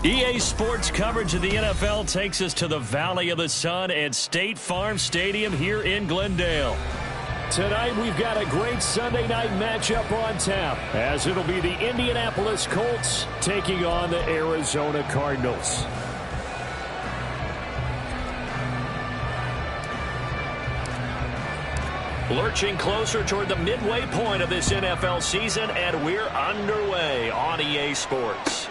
EA Sports coverage of the NFL takes us to the Valley of the Sun at State Farm Stadium here in Glendale. Tonight we've got a great Sunday night matchup on tap, as it'll be the Indianapolis Colts taking on the Arizona Cardinals. Lurching closer toward the midway point of this NFL season, and we're underway on EA Sports.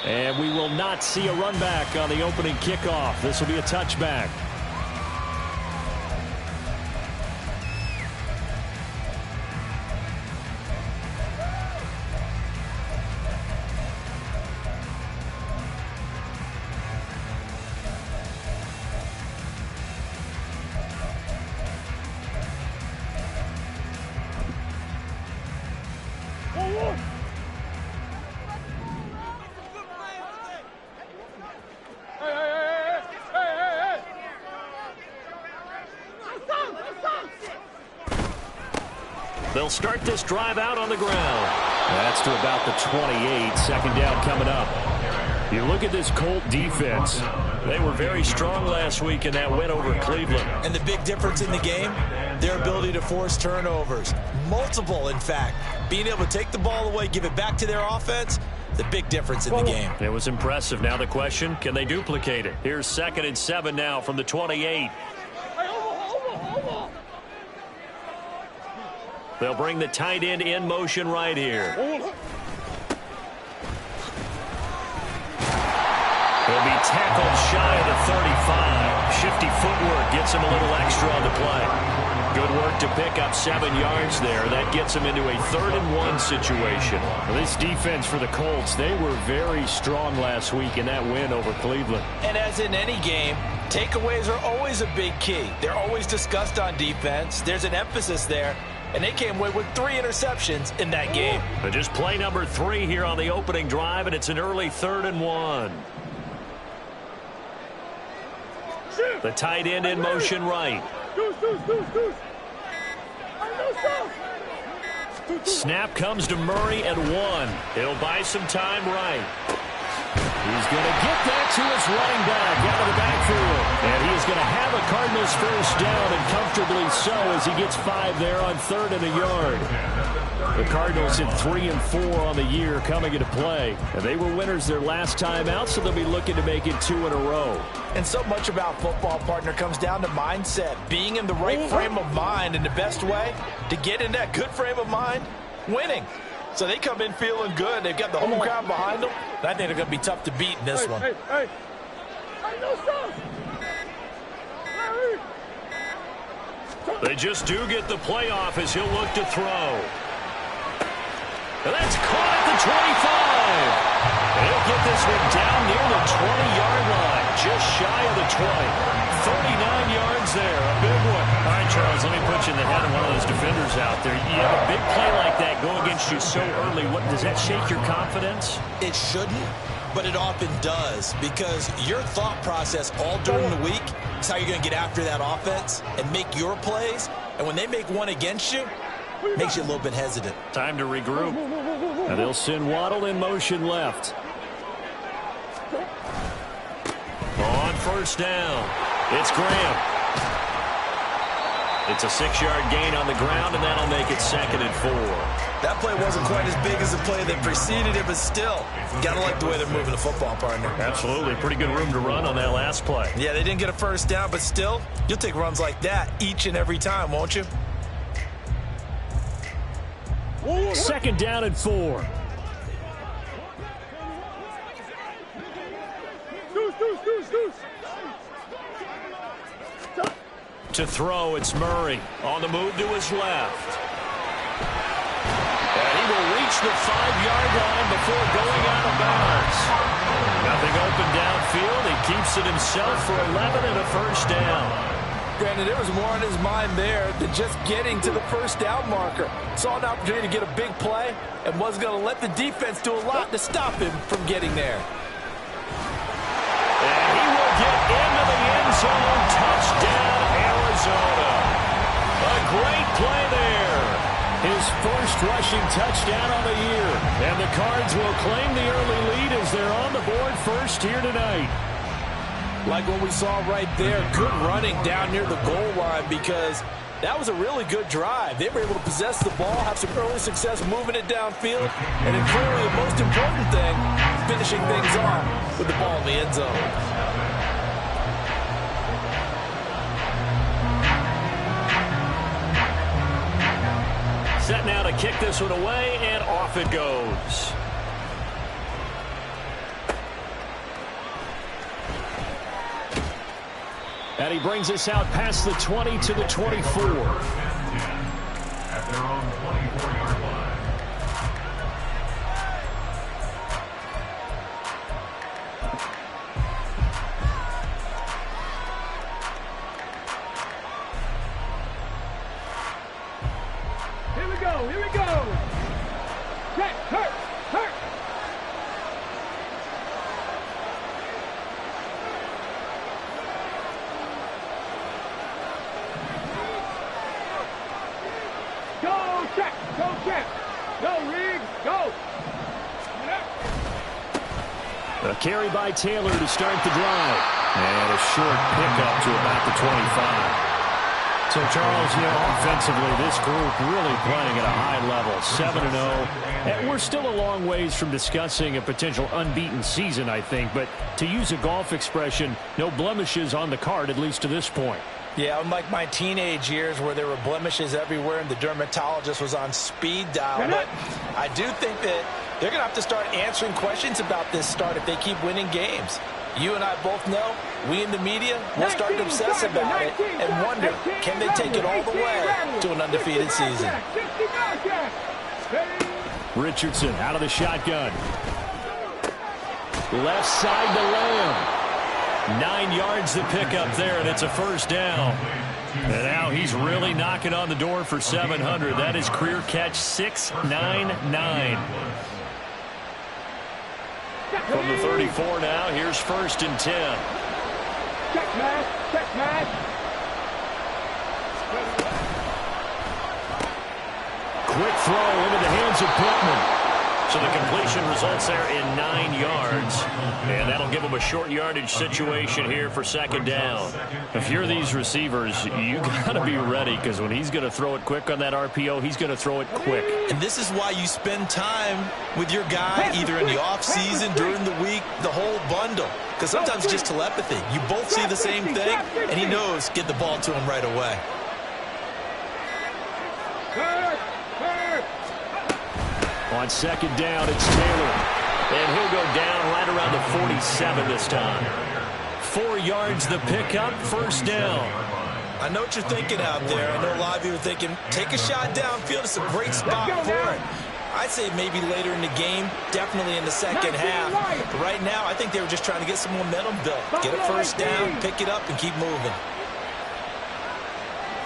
And we will not see a run back on the opening kickoff. This will be a touchback. They'll start this drive out on the ground. That's to about the 28. Second down coming up. You look at this Colt defense. They were very strong last week in that win over Cleveland. And the big difference in the game, their ability to force turnovers. Multiple, in fact. Being able to take the ball away, give it back to their offense, the big difference in the game. It was impressive. Now the question, can they duplicate it? Here's 2nd and 7 now from the 28. They'll bring the tight end in motion right here. He'll be tackled shy of the 35. Shifty footwork gets him a little extra on the play. Good work to pick up 7 yards there. That gets him into a 3rd and 1 situation. Well, this defense for the Colts, they were very strong last week in that win over Cleveland. And as in any game, takeaways are always a big key. They're always discussed on defense. There's an emphasis there. And they came away with 3 interceptions in that game. But just play number 3 here on the opening drive, and it's an early 3rd and 1. The tight end in motion right. Snap comes to Murray at 1. He'll buy some time right. He's going to get that to his running back out of the backfield. And he is going to have a Cardinals first down, and comfortably so, as he gets 5 there on 3rd and a yard. The Cardinals hit 3 and 4 on the year coming into play. And they were winners their last time out, so they'll be looking to make it 2 in a row. And so much about football, partner, comes down to mindset. Being in the right frame of mind, and the best way to get in that good frame of mind, winning. So they come in feeling good. They've got the home crowd behind them. I think they're going to be tough to beat in this one. They just do get the play off as he'll look to throw. And that's caught at the 25. He'll get this one down near the 20-yard line, just shy of the 20. 39 yards there, a big one. All right, Charles, let me put you in the head of one of those defenders out there. You have a big play like that go against you so early. What, does that shake your confidence? It shouldn't, but it often does, because your thought process all during the week is how you're going to get after that offense and make your plays. And when they make one against you, it makes you a little bit hesitant. Time to regroup. And they'll send Waddle in motion left. On first down, it's Graham. It's a 6-yard gain on the ground, and that'll make it 2nd and 4. That play wasn't quite as big as the play that preceded it, but still, got to like the way they're moving the football, partner. Absolutely. Pretty good room to run on that last play. Yeah, they didn't get a first down, but still, you'll take runs like that each and every time, won't you? 2nd down and 4. To throw, it's Murray on the move to his left. And he will reach the 5-yard line before going out of bounds. Nothing open downfield. He keeps it himself for 11 and a first down. Granted, there was more on his mind there than just getting to the first down marker. Saw an opportunity to get a big play and wasn't going to let the defense do a lot to stop him from getting there. And he will get into the end zone. Touchdown, Arizona. A great play there. His first rushing touchdown of the year. And the Cards will claim the early lead as they're on the board first here tonight. Like what we saw right there, good running down near the goal line, because that was a really good drive. They were able to possess the ball, have some early success moving it downfield, and then clearly the most important thing, finishing things off with the ball in the end zone. Set now to kick this one away, and off it goes. And he brings us out past the 20 to the 24. At their own 24-yard line. Here we go. Check, hurt. Go, check. Go, Riggs, go. A carry by Taylor to start the drive. And a short pickup to about the 25. So, Charles, offensively, this group really playing at a high level, 7-0. And we're still a long ways from discussing a potential unbeaten season, I think. But to use a golf expression, no blemishes on the card, at least to this point. Yeah, unlike my teenage years where there were blemishes everywhere and the dermatologist was on speed dial. But I do think that they're going to have to start answering questions about this start if they keep winning games. You and I both know, we in the media will start to obsess about it and wonder, can they take it all the way to an undefeated season? Richardson out of the shotgun. Left side to Lamb. 9 yards to pick up there, and it's a first down. And now he's really knocking on the door for 700. That is career catch 699. From the 34 now, here's 1st and 10. Check, man. Quick throw into the hands of Pittman. So the completion results there in 9 yards. And that'll give them a short yardage situation here for 2nd down. If you're these receivers, you got to be ready, because when he's going to throw it quick on that RPO, he's going to throw it quick. And this is why you spend time with your guy, either in the offseason, during the week, the whole bundle. Because sometimes it's just telepathy. You both see the same thing, and he knows get the ball to him right away. On 2nd down, it's Taylor. And he'll go down right around the 47 this time. 4 yards the pickup, first down. I know what you're thinking out there. I know a lot of you are thinking, take a shot downfield. It's a great spot for it. I'd say maybe later in the game, definitely in the second half. But right now, I think they were just trying to get some momentum built. Get a first down, pick it up, and keep moving.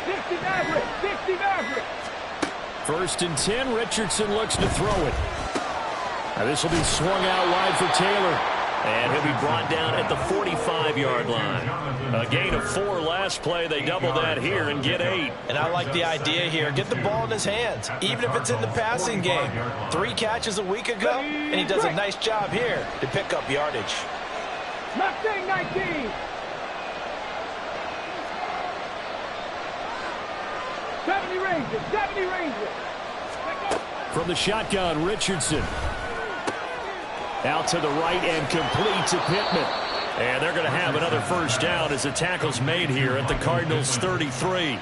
60 Maverick, 60 Maverick. First and 10, Richardson looks to throw it. Now this will be swung out wide for Taylor. And he'll be brought down at the 45-yard line. A gain of 4 last play. They double that here and get 8. And I like the idea here. Get the ball in his hands, even if it's in the passing game. 3 catches a week ago, and he does a nice job here to pick up yardage. Mustang 19. 70 Rangers, 70 Rangers. From the shotgun, Richardson. Out to the right and complete to Pittman. And they're going to have another first down as the tackle's made here at the Cardinals' 33.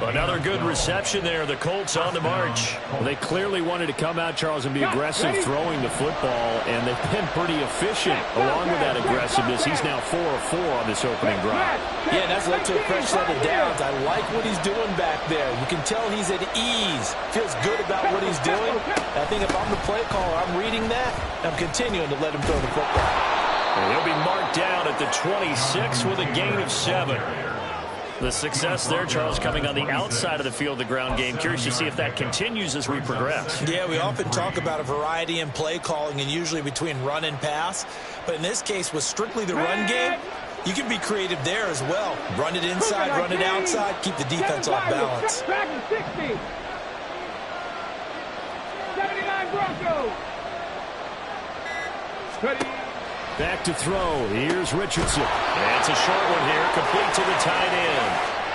Another good reception there. The Colts on the march. Well, they clearly wanted to come out, Charles, and be aggressive throwing the football, and they've been pretty efficient along with that aggressiveness. He's now 4 of 4 on this opening drive. Yeah, and that's led to a fresh set of downs. I like what he's doing back there. You can tell he's at ease. Feels good about what he's doing. I think if I'm the play caller, I'm reading that. I'm continuing to let him throw the football. And he'll be marked down at the 26 with a gain of 7. The success there, Charles, coming on the outside of the field, the ground game. Curious to see if that continues as we progress. Yeah, we often talk about a variety in play calling and usually between run and pass. But in this case, with strictly the run game, you can be creative there as well. Run it inside, run it outside, keep the defense off balance. 60. 79 Broncos. Ready. Back to throw. Here's Richardson. And it's a short one here, complete to the tight end.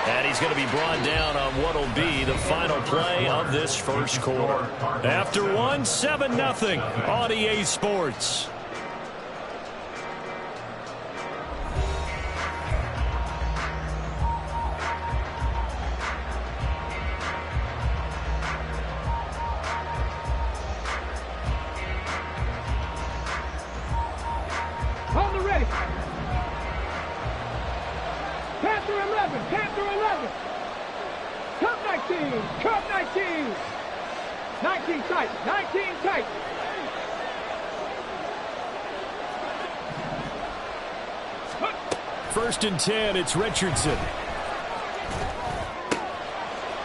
And he's going to be brought down on what will be the final play of this first quarter. After 1, 7-0 on EA Sports. On the ready. Panther 11, Panther 11. Cup 19, Cup 19. 19 tight, 19 tight. First and 10, it's Richardson.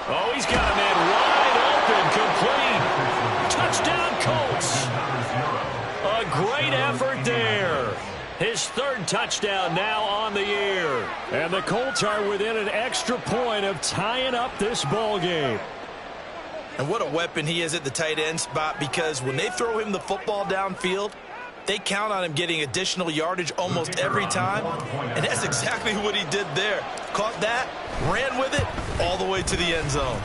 Oh, he's got a man wide open, complete. Touchdown, Colts. A great effort there. His 3rd touchdown now on the year. And the Colts are within an extra point of tying up this ball game. And what a weapon he is at the tight end spot, because when they throw him the football downfield, they count on him getting additional yardage almost every time. And that's exactly what he did there. Caught that, ran with it, all the way to the end zone.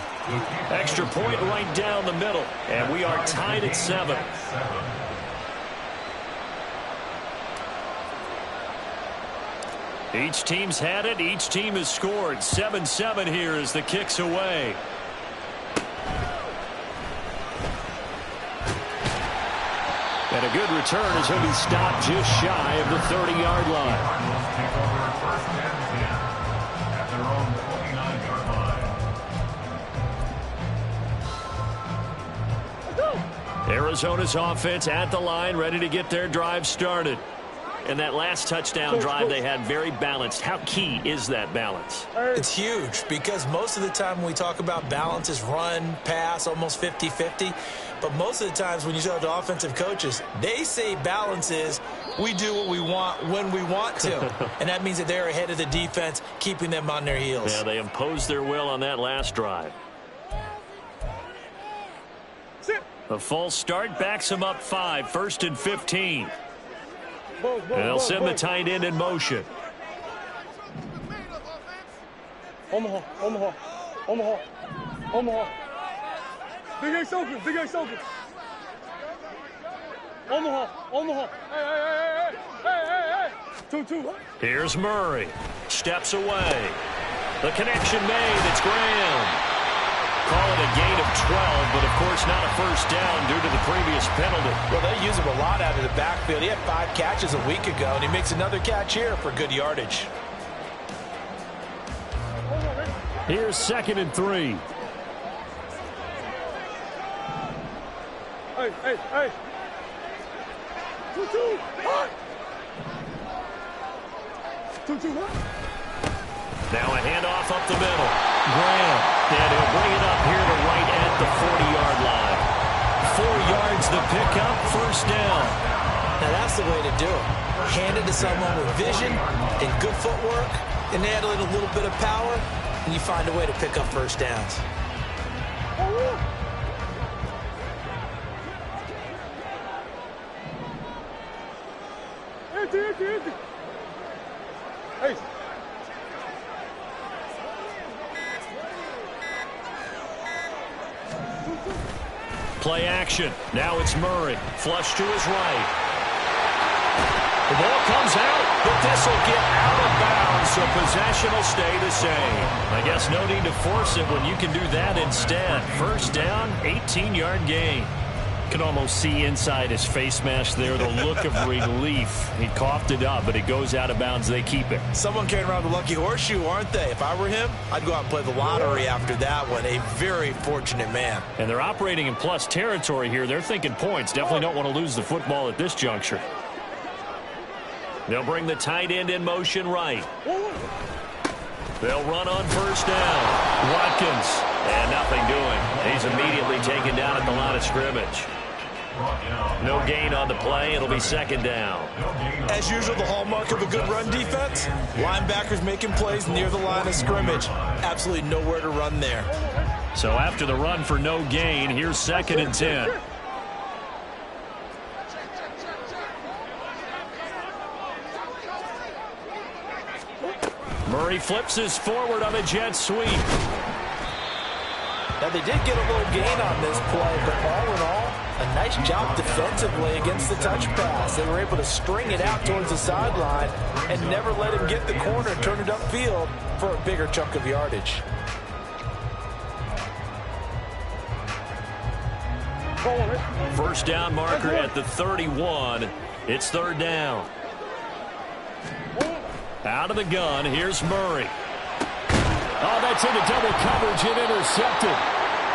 Extra point right down the middle. And we are tied at 7. Each team's had it. Each team has scored. 7-7 here as the kick's away. And a good return as he'll be stopped just shy of the 30-yard line. Take over first and 10 at their own 49-yard line. Arizona's offense at the line, ready to get their drive started. And that last touchdown drive they had very balanced. How key is that balance? It's huge, because most of the time when we talk about balance is run, pass, almost 50-50. But most of the times when you talk to offensive coaches, they say balance is we do what we want when we want to. And that means that they're ahead of the defense, keeping them on their heels. Yeah, they imposed their will on that last drive. A false start backs them up 5, 1st and 15. And they'll send the tight end in motion. Omaha, Omaha, Omaha, Omaha. Big Ace open, Big Ace open. Omaha, Omaha. Hey. 2-2. Here's Murray. Steps away. The connection made. It's Graham. call it a gain of 12, but of course not a first down due to the previous penalty. Well, they use him a lot out of the backfield. He had 5 catches a week ago, and he makes another catch here for good yardage. Here's 2nd and 3. Hey, hey, hey. 2-2, hot. 2-2, hot. Now a handoff up the middle. Graham, and he'll bring it up here to right at the 40-yard line. 4 yards the pickup, first down. Now that's the way to do it. Hand it to someone with vision and good footwork, and add a little bit of power, and you find a way to pick up first downs. Hey. Play action. Now it's Murray. Flush to his right. The ball comes out, but this will get out of bounds, so possession will stay the same. I guess no need to force it when you can do that instead. First down, 18-yard gain. Can almost see inside his face mask there the look of relief. He coughed it up, but it goes out of bounds. They keep it. Someone carrying around the lucky horseshoe, aren't they? If I were him, I'd go out and play the lottery after that one. A very fortunate man. And they're operating in plus territory here. They're thinking points. Definitely don't want to lose the football at this juncture. They'll bring the tight end in motion right. They'll run on first down. Watkins. And nothing doing. He's immediately taken down at the line of scrimmage. No gain on the play. It'll be 2nd down. As usual, the hallmark of a good run defense, linebackers making plays near the line of scrimmage. Absolutely nowhere to run there. So after the run for no gain, here's 2nd and 10. Murray flips his forward on a jet sweep. Now, they did get a little gain on this play, but all in all, a nice job defensively against the touch pass. They were able to string it out towards the sideline and never let him get the corner and turn it upfield for a bigger chunk of yardage. First down marker at the 31. It's 3rd down. Out of the gun, here's Murray. Oh, that's into double coverage and intercepted.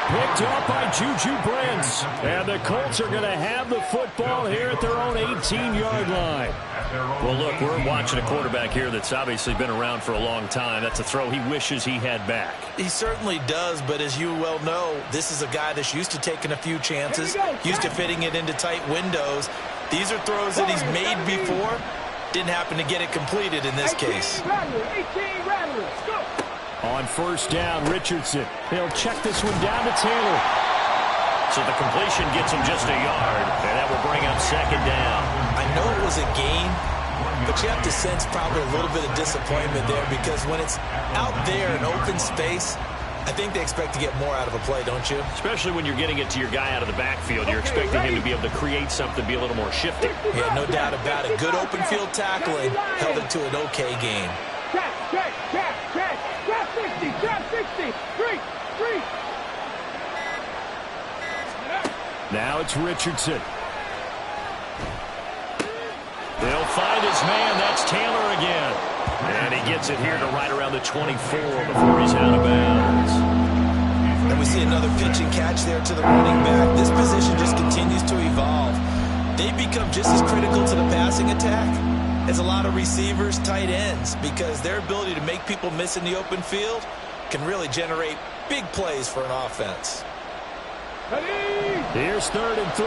Picked up by Juju Brents. And the Colts are going to have the football here at their own 18-yard line. Well, look, we're watching a quarterback here that's obviously been around for a long time. That's a throw he wishes he had back. He certainly does, but as you well know, this is a guy that's used to taking a few chances, used to fitting it into tight windows. These are throws that he's made before. Didn't happen to get it completed in this case. 18 rattlers, go! On first down, Richardson. He'll check this one down to Taylor. So the completion gets him just a yard, and that will bring up 2nd down. I know it was a gain, but you have to sense probably a little bit of disappointment there because when it's out there in open space, I think they expect to get more out of a play, don't you? Especially when you're getting it to your guy out of the backfield. You're expecting him to be able to create something, be a little more shifty. Yeah, no doubt about it. Good open field tackling held it to an okay game. Trap 60, 3. Now it's Richardson. They'll find his man. That's Taylor again. And he gets it here to right around the 24 before he's out of bounds. And we see another pitch and catch there to the running back. This position just continues to evolve. They become just as critical to the passing attack as a lot of receivers, tight ends, because their ability to make people miss in the open field can really generate big plays for an offense. Here's 3rd and 3.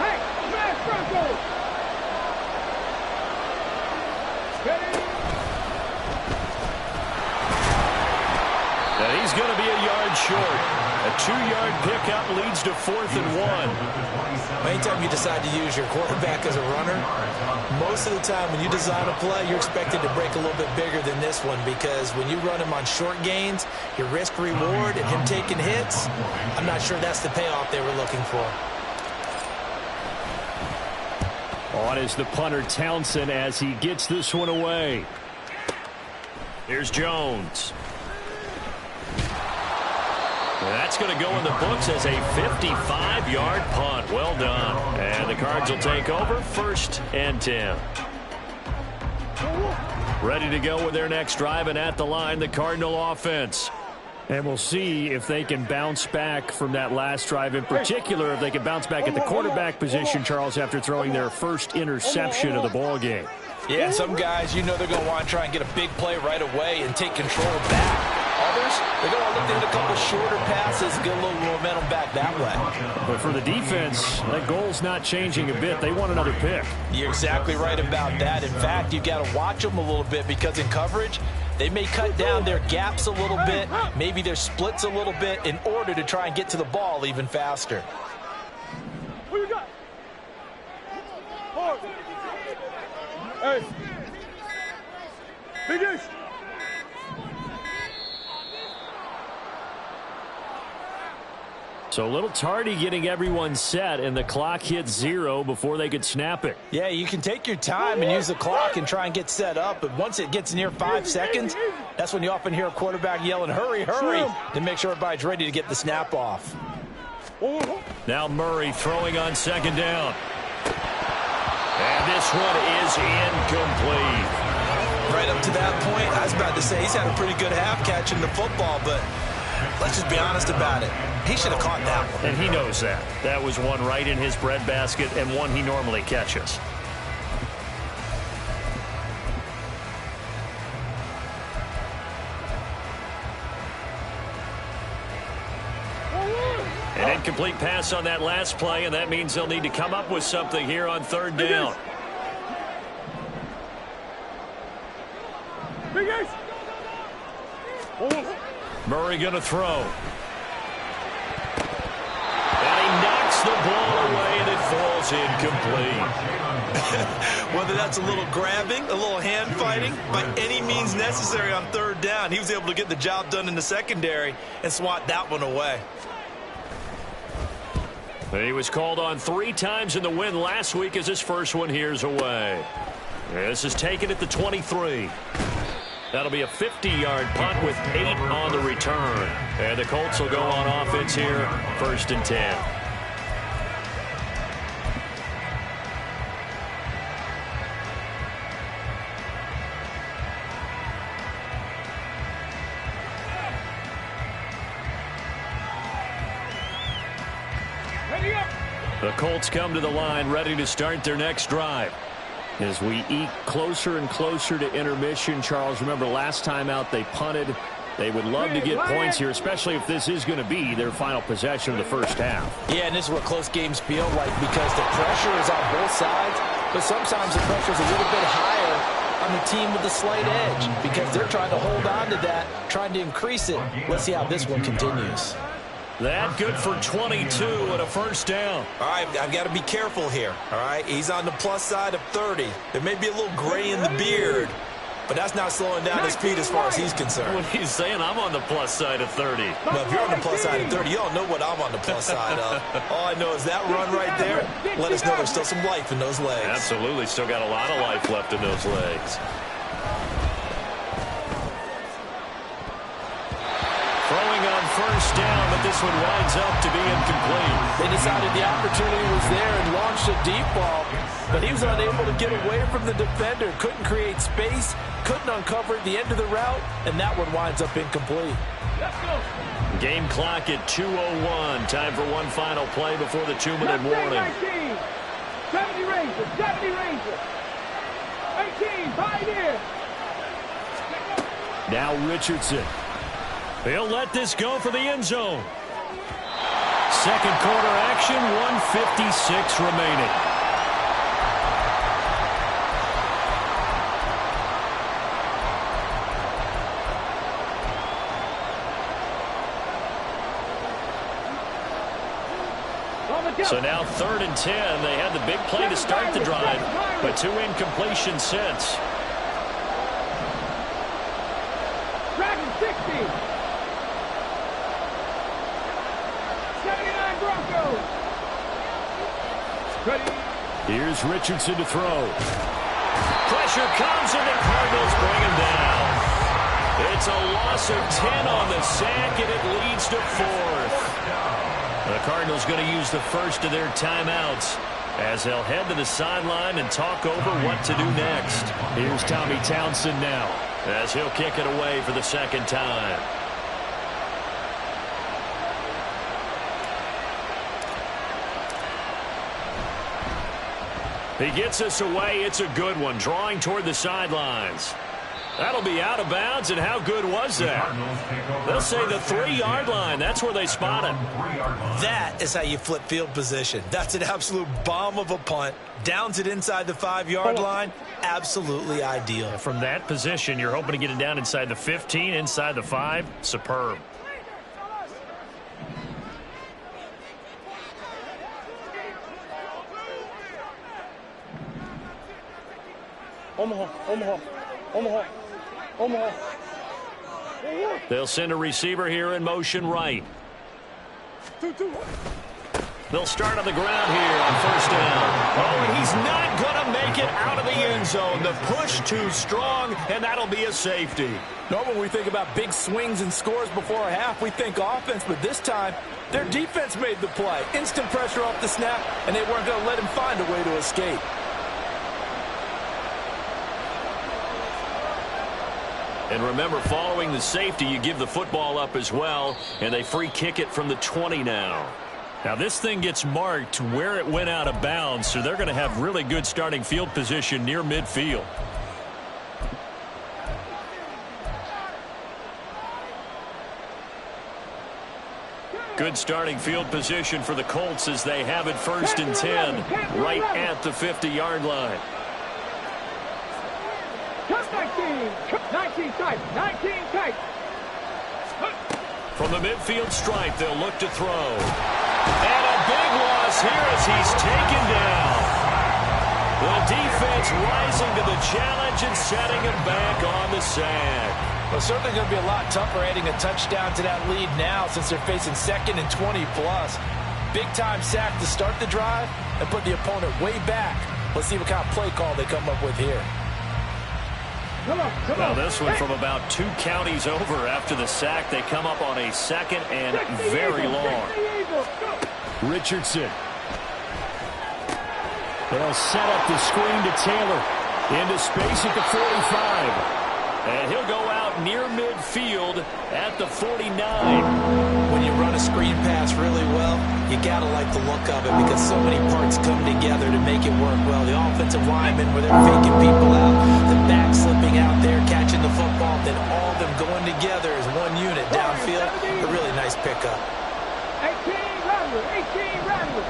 Hey, smash Broncos! And he's going to be a yard short. A 2-yard pickup leads to 4th and 1. Anytime you decide to use your quarterback as a runner, most of the time when you design a play, you're expected to break a little bit bigger than this one because when you run him on short gains, your risk-reward and him taking hits, I'm not sure that's the payoff they were looking for. On is the punter Townsend as he gets this one away. Here's Jones. That's going to go in the books as a 55-yard punt. Well done. And the Cards will take over 1st and 10. Ready to go with their next drive, and at the line, the Cardinal offense. And we'll see if they can bounce back from that last drive. In particular, if they can bounce back at the quarterback position, Charles, after throwing their first interception of the ball game. Yeah, some guys, you know they're going to want to try and get a big play right away and take control back. Others, they're going to look to hit a couple shorter passes and get a little momentum back that way. But for the defense, that goal's not changing a bit. They want another pick. You're exactly right about that. In fact, you've got to watch them a little bit because in coverage, they may cut down their gaps a little bit, maybe their splits a little bit in order to try and get to the ball even faster. Who you got? Hey. Big Ish. So a little tardy getting everyone set, and the clock hit 0 before they could snap it. Yeah, you can take your time and use the clock and try and get set up, but once it gets near 5 seconds, that's when you often hear a quarterback yelling, hurry, hurry, to make sure everybody's ready to get the snap off. Now Murray throwing on 2nd down. And this one is incomplete. Right up to that point, I was about to say he's had a pretty good half catching the football, but let's just be honest about it. He should have caught that one. And he knows that. That was one right in his breadbasket and one he normally catches. An incomplete pass on that last play, and that means they'll need to come up with something here on 3rd down. Murray going to throw. And he knocks the ball away, and it falls incomplete. Whether that's a little grabbing, a little hand fighting, by any means necessary on 3rd down, he was able to get the job done in the secondary and swat that one away. He was called on 3 times in the win last week as his first one here's away. This is taken at the 23. That'll be a 50-yard punt with 8 on the return. And the Colts will go on offense here, 1st and 10. The Colts come to the line ready to start their next drive. As we eke closer and closer to intermission, Charles, remember last time out they punted. They would love to get points here, especially if this is going to be their final possession of the first half. Yeah, and this is what close games feel like because the pressure is on both sides, but sometimes the pressure is a little bit higher on the team with the slight edge because they're trying to hold on to that, trying to increase it. Let's see how this one continues. That good for 22 and a 1st down. All right, I've got to be careful here, all right? He's on the plus side of 30. There may be a little gray in the beard, but that's not slowing down his speed as far as he's concerned. When he's saying I'm on the plus side of 30. Well, if you're on the plus side of 30, you don't know what I'm on the plus side of. All I know is that run right there, let us know there's still some life in those legs. Absolutely, still got a lot of life left in those legs. Throwing on 1st down, but this one winds up to be incomplete. They decided the opportunity was there and launched a deep ball, but he was unable to get away from the defender, couldn't create space, couldn't uncover the end of the route, and that one winds up incomplete. Game clock at 2:01. Time for one final play before the 2-minute warning. 70 Rangers, 70 Rangers. 18, Pioneer. Now Richardson. He'll let this go for the end zone. 2nd quarter action, 1:56 remaining. So now 3rd and 10. They had the big play to start the drive, but 2 incompletions since. Dragon 60. 79 Broncos. Ready. Here's Richardson to throw. Pressure comes, and the Cardinals bring him down. It's a loss of 10 on the sack, and it leads to 4th. The Cardinals going to use the first of their timeouts as they'll head to the sideline and talk over what to do next. Here's Tommy Townsend now as he'll kick it away for the second time. He gets us away. It's a good one, drawing toward the sidelines. That'll be out of bounds, and how good was that? They'll say the 3-yard line. That's where they spot it. That is how you flip field position. That's an absolute bomb of a punt. Downs it inside the 5-yard line. Absolutely ideal. From that position, you're hoping to get it down inside the 15, inside the 5. Superb. Omaha, Omaha, Omaha, Omaha. They'll send a receiver here in motion right. They'll start on the ground here on first down. Oh, and he's not going to make it out of the end zone. The push too strong, and that'll be a safety. Normally, when we think about big swings and scores before a half, we think offense, but this time, their defense made the play. Instant pressure off the snap, and they weren't going to let him find a way to escape. And remember, following the safety, you give the football up as well, and they free kick it from the 20 now. Now, this thing gets marked where it went out of bounds, so they're going to have really good starting field position near midfield. Good starting field position for the Colts as they have it 1st and 10, right at the 50-yard line. 19 tight, 19 tight. From the midfield stripe, they'll look to throw. And a big loss here as he's taken down. The defense rising to the challenge and setting him back on the sack. Well, certainly going to be a lot tougher adding a touchdown to that lead now since they're facing 2nd and 20+. Big-time sack to start the drive and put the opponent way back. Let's see what kind of play call they come up with here. Now this one from about 2 counties over after the sack. They come up on a 2nd and very long. Richardson. They'll set up the screen to Taylor. Into space at the 45. And he'll go out near midfield at the 49. When you run a screen pass really well, you got to like the look of it because so many parts come together to make it work well. The offensive linemen, where they're faking people out, the back slipping out there, catching the football, then all of them going together as one unit downfield. A really nice pickup. 18 Radler, 18 Radler.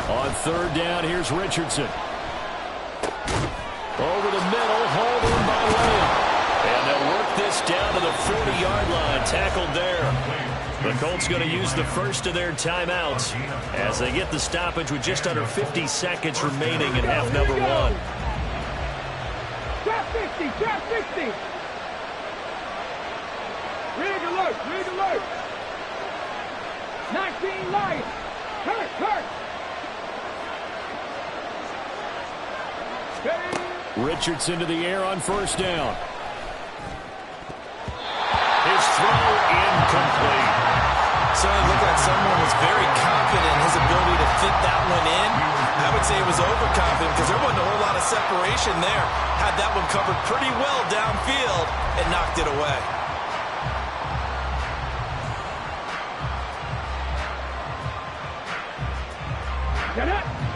On 3rd down, here's Richardson. Over the middle, hauled in by Lamb. And they'll work this down to the 40-yard line, tackled there. The Colts going to use the first of their timeouts as they get the stoppage with just under 50 seconds remaining in half number 1. Trap 60, trap 60. Rig alert, rig alert. 19 Lions. Hurt, hurt. Richardson to the air on 1st down. His throw incomplete. Certainly looked like someone was very confident in his ability to fit that one in. I would say he was overconfident because there wasn't a whole lot of separation there. Had that one covered pretty well downfield and knocked it away.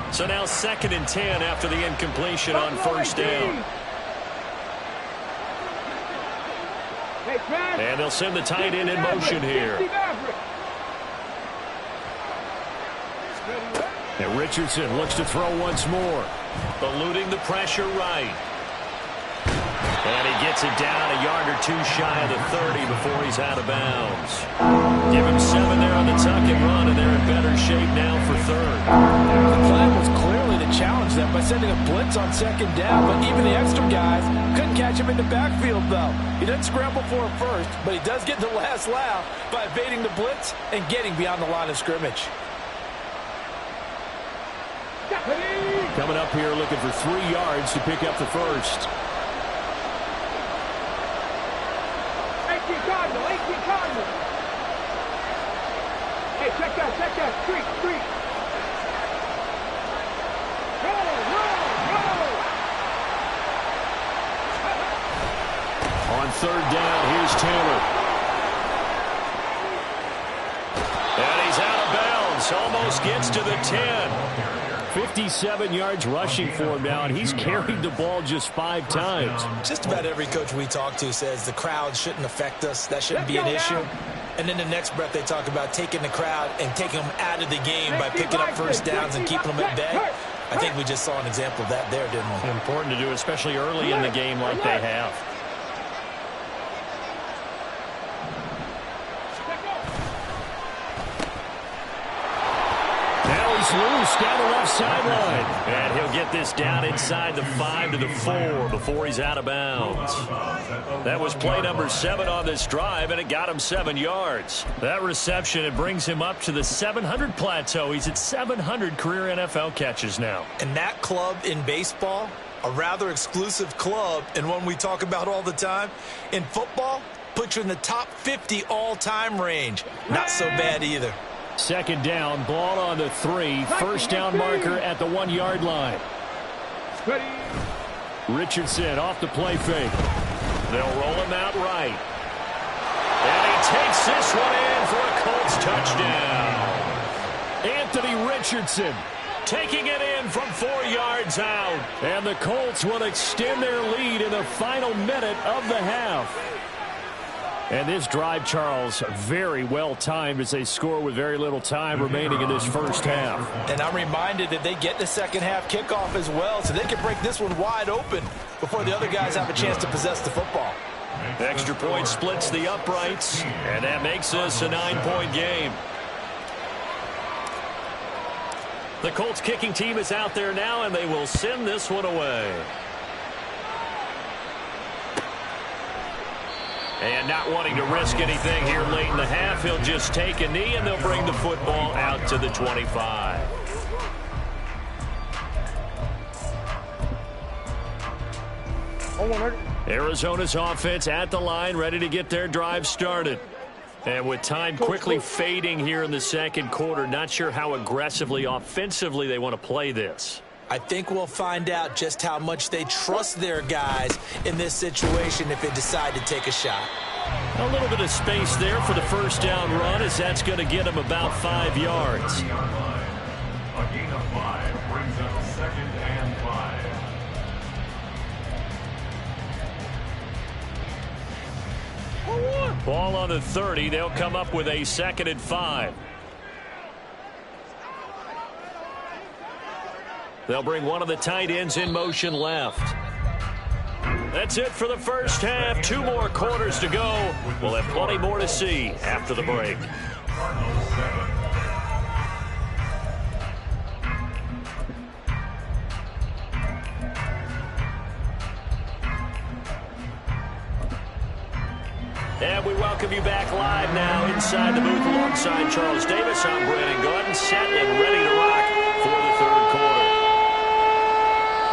So now 2nd and 10 after the incompletion on 1st down. And they'll send the tight end in motion here. And Richardson looks to throw once more. Eluding the pressure right. And he gets it down a yard or 2 shy of the 30 before he's out of bounds. Give him 7 there on the tuck and run, and they're in better shape now for 3rd. The plan was clearly to challenge them by sending a blitz on 2nd down, but even the extra guys couldn't catch him in the backfield, though. He doesn't scramble for him first, but he does get the last laugh by evading the blitz and getting beyond the line of scrimmage. coming up here looking for 3 yards to pick up the first. 18 Cardinal. Hey, check that. Street. On third down, here's Taylor. And he's out of bounds. Almost gets to the 10. 57 yards rushing for him now, and he's carried the ball just 5 times. Just about every coach we talk to says the crowd shouldn't affect us. That shouldn't be an issue. And then the next breath they talk about taking the crowd and taking them out of the game by picking up first downs and keeping them at bay. I think we just saw an example of that there, didn't we? Important to do, especially early in the game like they have. Loose down the left sideline. And he'll get this down inside the 5 to the 4 before he's out of bounds. That was play number 7 on this drive, and it got him 7 yards. That reception, it brings him up to the 700 plateau. He's at 700 career NFL catches now. And that club in baseball, a rather exclusive club, and one we talk about all the time. In football, puts you in the top 50 all-time range. Not so bad either. Second down, ball on the 3. First down marker at the 1-yard line. Richardson off the play fake. They'll roll him out right. And he takes this one in for a Colts touchdown. Anthony Richardson taking it in from 4 yards out. And the Colts will extend their lead in the final minute of the half. And this drive, Charles, very well timed as they score with very little time remaining in this first half. And I'm reminded that they get the second half kickoff as well, so they can break this one wide open before the other guys have a chance to possess the football. Extra point splits the uprights, and that makes this a 9-point game. The Colts kicking team is out there now, and they will send this one away. And not wanting to risk anything here late in the half, he'll just take a knee, and they'll bring the football out to the 25. Arizona's offense at the line, ready to get their drive started. And with time quickly fading here in the second quarter, not sure how aggressively, offensively they want to play this. I think we'll find out just how much they trust their guys in this situation if they decide to take a shot. A little bit of space there for the first down run, as that's going to get them about 5 yards. A gain of 5 brings up 2nd and 5. Ball on the 30. They'll come up with a 2nd and 5. They'll bring one of the tight ends in motion left. That's it for the first half. 2 more quarters to go. We'll have plenty more to see after the break. And we welcome you back live now inside the booth alongside Charles Davis. I'm Brandon Gordon, set and ready to rock for the third quarter.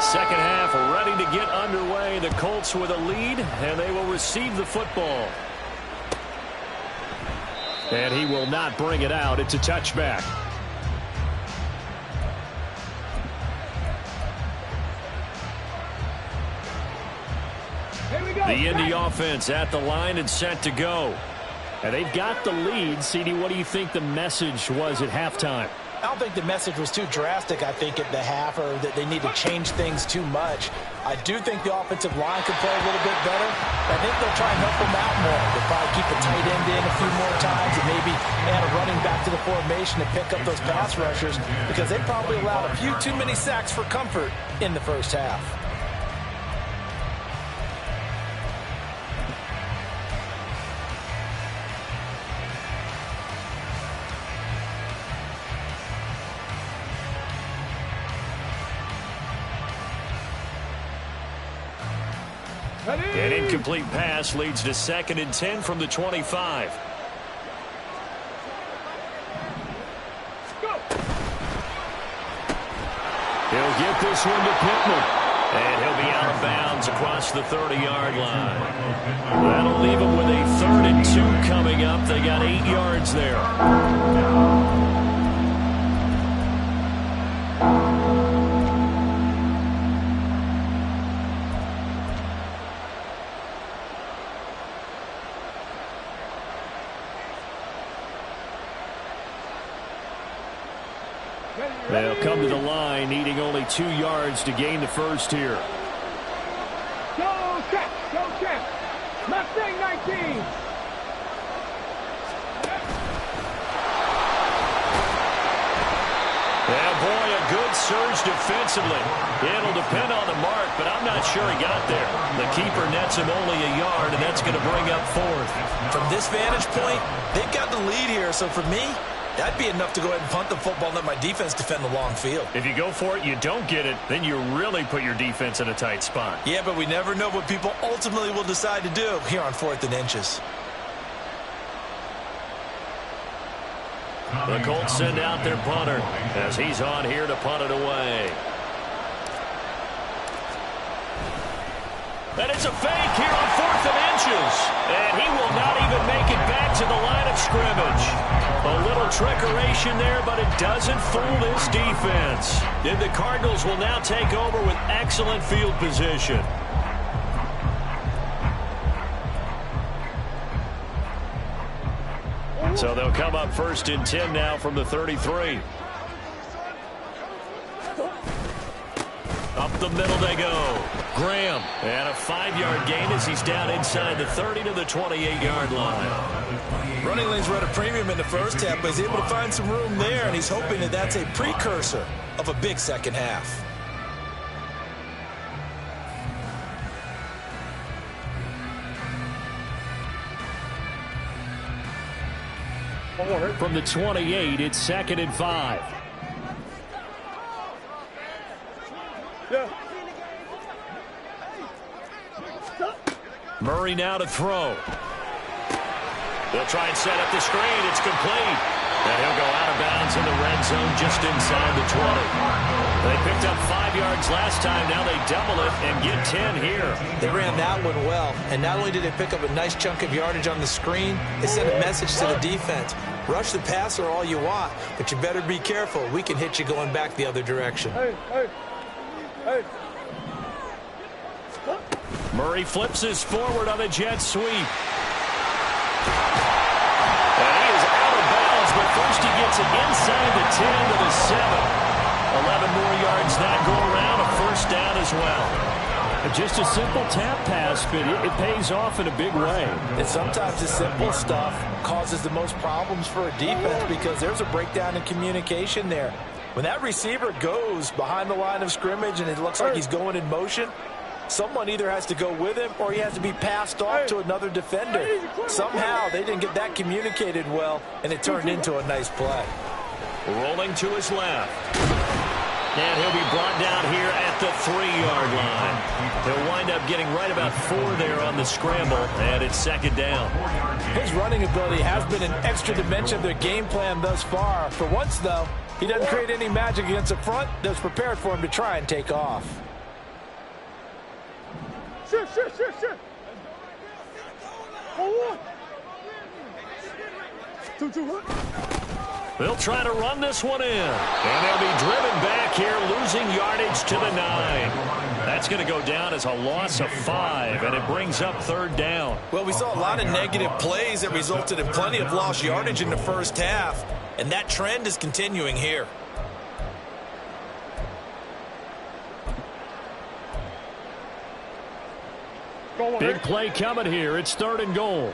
Second half ready to get underway. The Colts with a lead, and they will receive the football. And he will not bring it out. It's a touchback. The Indy offense at the line and set to go. And they've got the lead. CD, what do you think the message was at halftime? I don't think the message was too drastic, I think, at the half, or that they need to change things too much. I do think the offensive line could play a little bit better. I think they'll try and help them out more. They'll probably keep the tight end in a few more times and maybe add a running back to the formation to pick up those pass rushers, because they probably allowed a few too many sacks for comfort in the first half. An incomplete pass leads to 2nd and 10 from the 25. He'll get this one to Pittman. And he'll be out of bounds across the 30-yard line. That'll leave him with a 3rd and 2 coming up. They got 8 yards there. They'll come to the line, needing only 2 yards to gain the first here. Go, check! Go, check! Mustang 19! Yeah, boy, a good surge defensively. It'll depend on the mark, but I'm not sure he got there. The keeper nets him only a yard, and that's going to bring up 4th. From this vantage point, they've got the lead here, so for me, that'd be enough to go ahead and punt the football and let my defense defend the long field. If you go for it, you don't get it, then you really put your defense in a tight spot. Yeah, but we never know what people ultimately will decide to do here on 4th and inches. The Colts send out their punter as he's on here to punt it away. And it's a fake here on 4th and inches. And he will not even make it back to the line of scrimmage. A little trickeration there, but it doesn't fool this defense. And the Cardinals will now take over with excellent field position. So they'll come up 1st and 10 now from the 33. Up the middle they go. Graham, and a 5-yard gain as he's down inside the 30 to the 28-yard line. Running lanes were at a premium in the first half, but he's able to find some room there, and he's hoping that that's a precursor of a big second half. From the 28, it's 2nd and 5. Yeah. Murray now to throw. They'll try and set up the screen. It's complete. And he'll go out of bounds in the red zone just inside the 20. They picked up 5 yards last time. Now they double it and get 10 here. They ran that one well. And not only did they pick up a nice chunk of yardage on the screen, they sent a message to the defense. Rush the passer all you want, but you better be careful. We can hit you going back the other direction. Hey, hey, hey. Murray flips his forward on a jet sweep. And he is out of bounds, but first he gets it inside the 10 to the 7. 11 more yards that go around, a first down as well. Just a simple tap pass, but it pays off in a big way. And sometimes the simple stuff causes the most problems for a defense because there's a breakdown in communication there. When that receiver goes behind the line of scrimmage and it looks like he's going in motion, someone either has to go with him or he has to be passed off to another defender. Somehow they didn't get that communicated well, and it turned into a nice play. Rolling to his left. And he'll be brought down here at the 3-yard line. He'll wind up getting right about 4 there on the scramble, and it's 2nd down. His running ability has been an extra dimension of their game plan thus far. For once, though, he doesn't create any magic against the front that's prepared for him to try and take off. Shit. 1-1. 2-2. They'll try to run this one in. And they'll be driven back here, losing yardage to the 9. That's going to go down as a loss of 5, and it brings up 3rd down. Well, we saw a lot of negative plays that resulted in plenty of lost yardage in the first half, and that trend is continuing here. Big play coming here. It's 3rd and goal.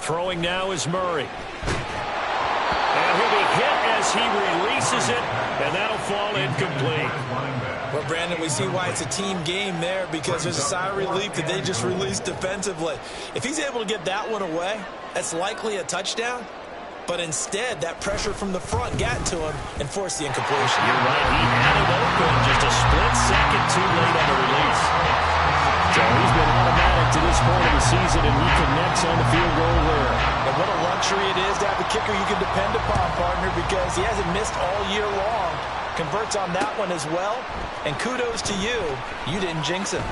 Throwing now is Murray. And he'll be hit as he releases it, and that'll fall incomplete. Well, Brandon, we see why it's a team game there, because there's a sigh of relief that they just released defensively. If he's able to get that one away, that's likely a touchdown. But instead, that pressure from the front got to him and forced the incompletion. You're right. He had it open. Just a split second too late on the release. So he's been automatic to this point of the season, and he connects on the field goal there. And what a luxury it is to have a kicker you can depend upon, partner, because he hasn't missed all year long. Converts on that one as well. And kudos to you. You didn't jinx him.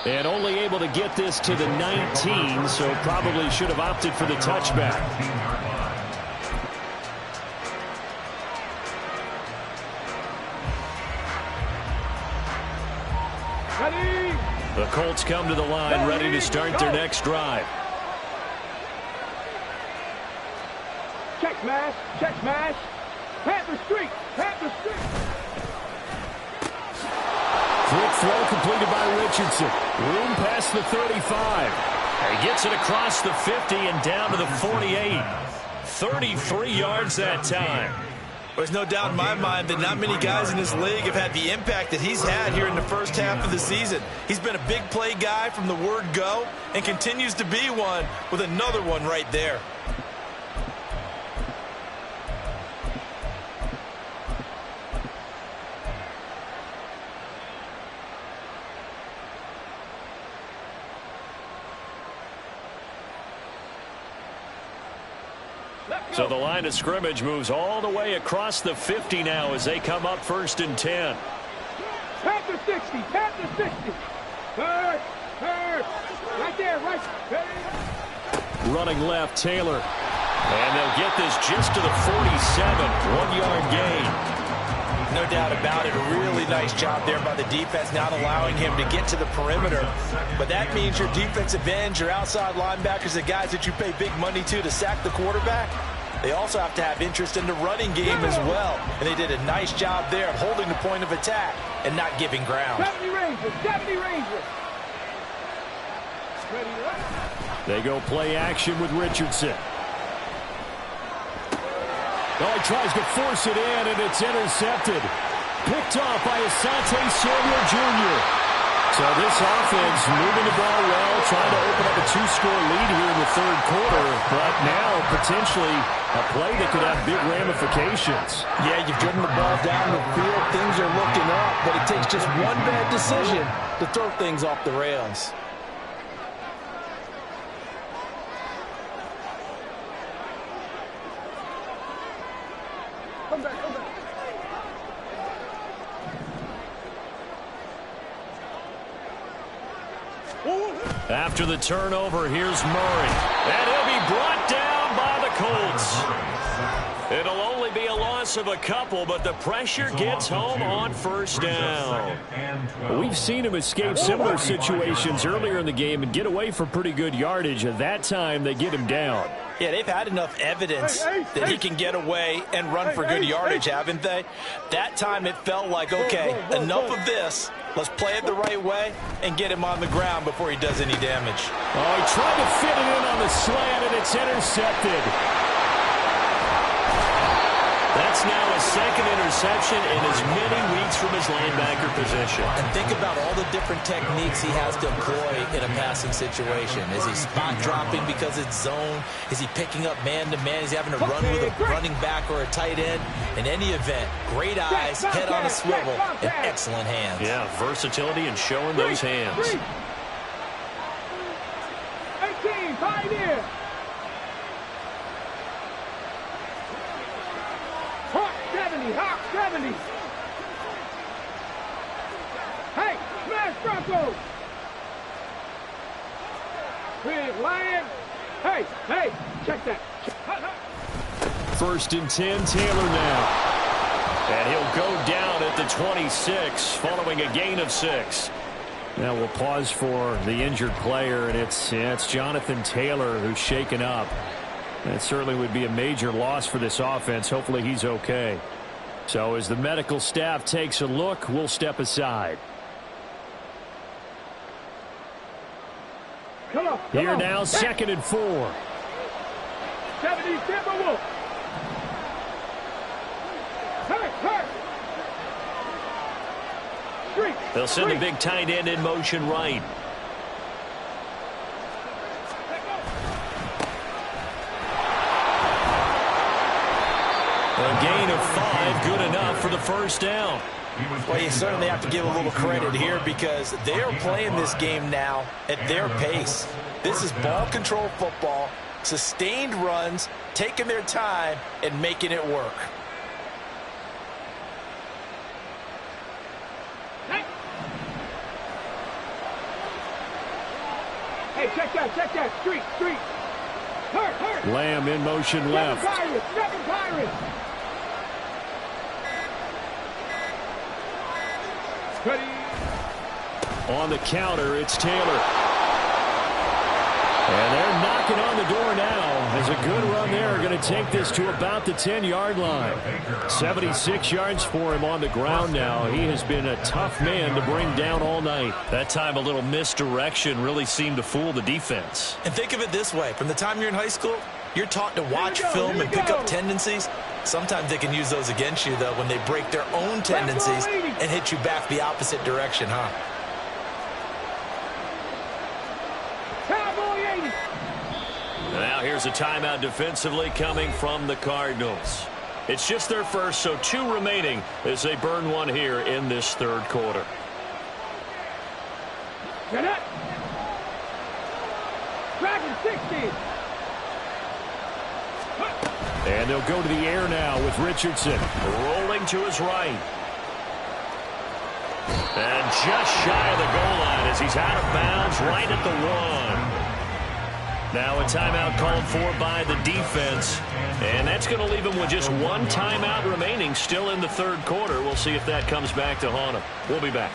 And only able to get this to the 19, so probably should have opted for the touchback. Ready? The Colts come to the line, ready to start their next drive. Check smash. Check smash. Panther streak. Panther streak. Quick throw completed by Richardson. Room past the 35. He gets it across the 50 and down to the 48. 33 yards that time. There's no doubt in my mind that not many guys in this league have had the impact that he's had here in the first half of the season. He's been a big play guy from the word go and continues to be one with another one right there. So the line of scrimmage moves all the way across the 50 now as they come up 1st and 10. Panther 60. Panther 60. Third. Third. Right there. Right there. Running left, Taylor. And they'll get this just to the 47. 1-yard gain. No doubt about it. A really nice job there by the defense, not allowing him to get to the perimeter. But that means your defensive ends, your outside linebackers, the guys that you pay big money to sack the quarterback, they also have to have interest in the running game as well. And they did a nice job there of holding the point of attack and not giving ground. 70 Rangers. 70 Rangers. Ready to run. They go play action with Richardson. Oh, he tries to force it in, and it's intercepted. Picked off by Asante Samuel Jr. So this offense moving the ball well, trying to open up a 2-score lead here in the third quarter, but now potentially a play that could have big ramifications. Yeah, you've driven the ball down the field. Things are looking up, but it takes just one bad decision to throw things off the rails. Come back. Come back. After the turnover, here's Murray. And he'll be brought down by the Colts. It'll only be a loss of a couple, but the pressure gets home on 1st down. We've seen him escape similar situations earlier in the game and get away for pretty good yardage. At that time, they get him down. Yeah, they've had enough evidence that he can get away and run for good yardage, haven't they? That time it felt like, okay, enough of this. Let's play it the right way and get him on the ground before he does any damage. Oh, he tried to fit it in on the slant, and it's intercepted. That's now a second interception in as many weeks from his linebacker position. And think about all the different techniques he has to employ in a passing situation. Is he spot dropping because it's zone? Is he picking up man-to-man? Is he having to run with a running back or a tight end? In any event, great eyes, head on a swivel, and excellent hands. Yeah, versatility and showing those hands. 18, Pioneer. Hawk 70, Hawk 70. Hey, smash Broncos. Big Lion. Hey, check that. 1st and 10, Taylor now. And he'll go down at the 26 following a gain of 6. Now we'll pause for the injured player, and it's Jonathan Taylor who's shaken up. That certainly would be a major loss for this offense. Hopefully he's okay. So as the medical staff takes a look, we'll step aside. Here now, 2nd and 4. 70 Timberwolves. Hey. They'll send the big tight end in motion right. A gain of 5, good enough for the 1st down. Well, you certainly have to give a little credit here because they are playing this game now at their pace. This is ball control football, sustained runs, taking their time, and making it work. Hey, check that, street. Hurt. Lamb in motion left. Second Pirates. Ready. On the counter, it's Taylor. And they're knocking on the door now. As a good run there, going to take this to about the 10-yard line. 76 yards for him on the ground now. He has been a tough man to bring down all night. That time a little misdirection really seemed to fool the defense. And think of it this way. From the time you're in high school, you're taught to watch film and pick up tendencies. Sometimes they can use those against you, though, when they break their own tendencies and hit you back the opposite direction, huh? Now here's a timeout defensively coming from the Cardinals. It's just their first, so 2 remaining as they burn one here in this third quarter. Get it. Dragon 60. And they'll go to the air now with Richardson rolling to his right. And just shy of the goal line as he's out of bounds right at the 1. Now a timeout called for by the defense. And that's going to leave him with just 1 timeout remaining still in the third quarter. We'll see if that comes back to haunt him. We'll be back.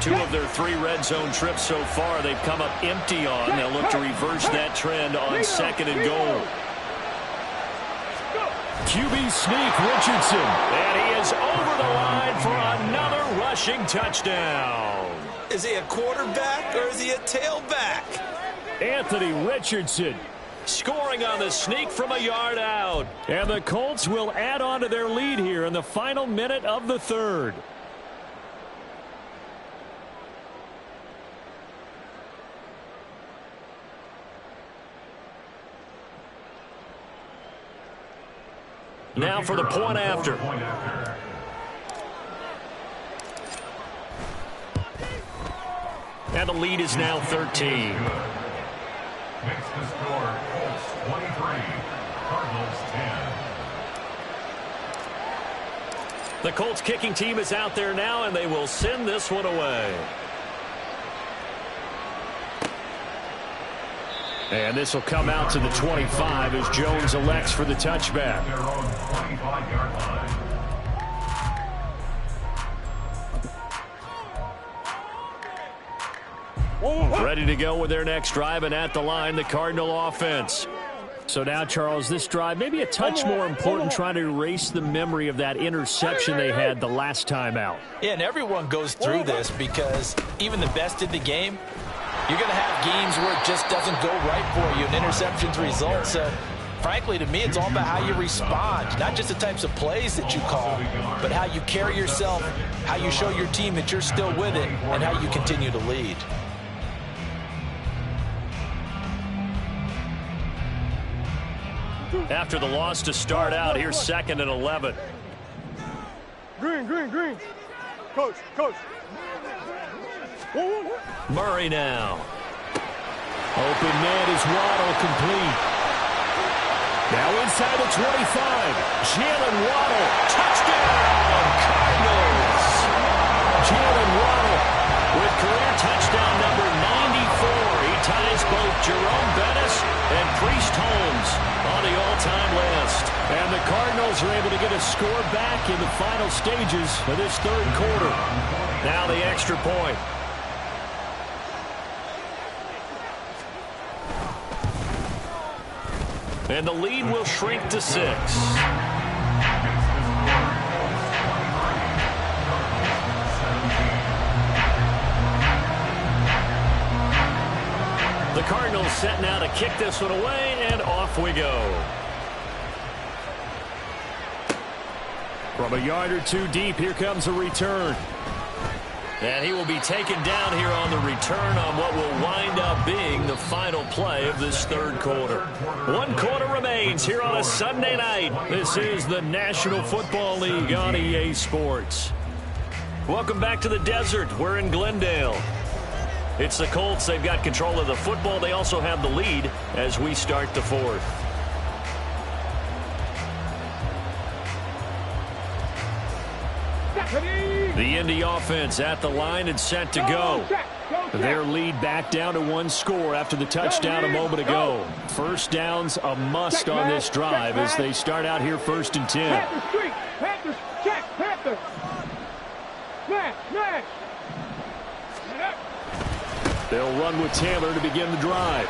2 of their 3 red zone trips so far they've come up empty on. They'll look to reverse that trend on second and goal. QB sneak Richardson. And he is over the line for another rushing touchdown. Is he a quarterback or is he a tailback? Anthony Richardson scoring on the sneak from a yard out. And the Colts will add on to their lead here in the final minute of the third. Now for the point after. And the lead is now 13. Makes the score Colts 23, Cardinals 10. The Colts kicking team is out there now, and they will send this one away. And this will come out to the 25 as Jones elects for the touchback. Their own 25-yard line. Ready to go with their next drive, and at the line, the Cardinal offense. So now, Charles, this drive maybe a touch more important, trying to erase the memory of that interception they had the last time out. Yeah, and everyone goes through this because even the best in the game, you're going to have games where it just doesn't go right for you, and interceptions result. So, frankly, to me, it's all about how you respond, not just the types of plays that you call, but how you carry yourself, how you show your team that you're still with it, and how you continue to lead. After the loss to start out, here's 2nd and 11. Green. Coach. Murray now. Open man is Waddle, complete. Now inside the 25. Jalen Waddle. Touchdown, Cardinals. Jalen Waddle with career touchdown number 94. He ties both Jerome Bettis and Priest Holmes on the all-time list. And the Cardinals are able to get a score back in the final stages of this third quarter. Now the extra point. And the lead will shrink to 6. The Cardinals set now to kick this one away, and off we go. From a yard or 2 deep, here comes a return. And he will be taken down here on the return on what will wind up being the final play of this third quarter. 1 quarter remains here on a Sunday night. This is the National Football League on EA Sports. Welcome back to the desert. We're in Glendale. It's the Colts. They've got control of the football. They also have the lead as we start the fourth. The Indy offense at the line and set to go. Their lead back down to 1 score after the touchdown a moment ago. First down's a must on this drive as they start out here 1st and 10. Panthers, check, Panthers. Smash. They'll run with Taylor to begin the drive.